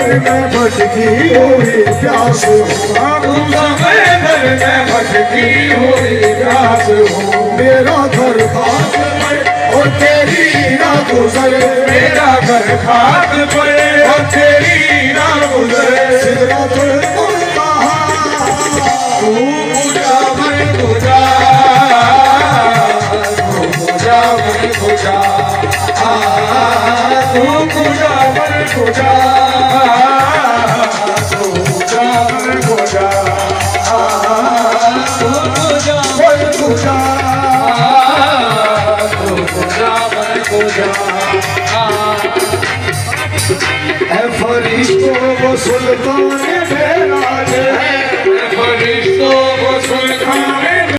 समंदर में भटकी हुई प्यास हो, तू समंदर में भटकी हुई प्यास हो। मेरा घर खाक पर और तेरी ना गुजरे, मेरा घर खाक पर और तेरी ना गुजरे। सिदरतुल मुंतहा तू पूजा मन पूजा, तू पूजा मन पूजा, तू पूजा मन पूजा, तू पूजा मन पूजा, तू पूजा मन पूजा, तू पूजा मन पूजा। ऐ फरिश्तों वो सुल्तान मेराज है, फरिश्तों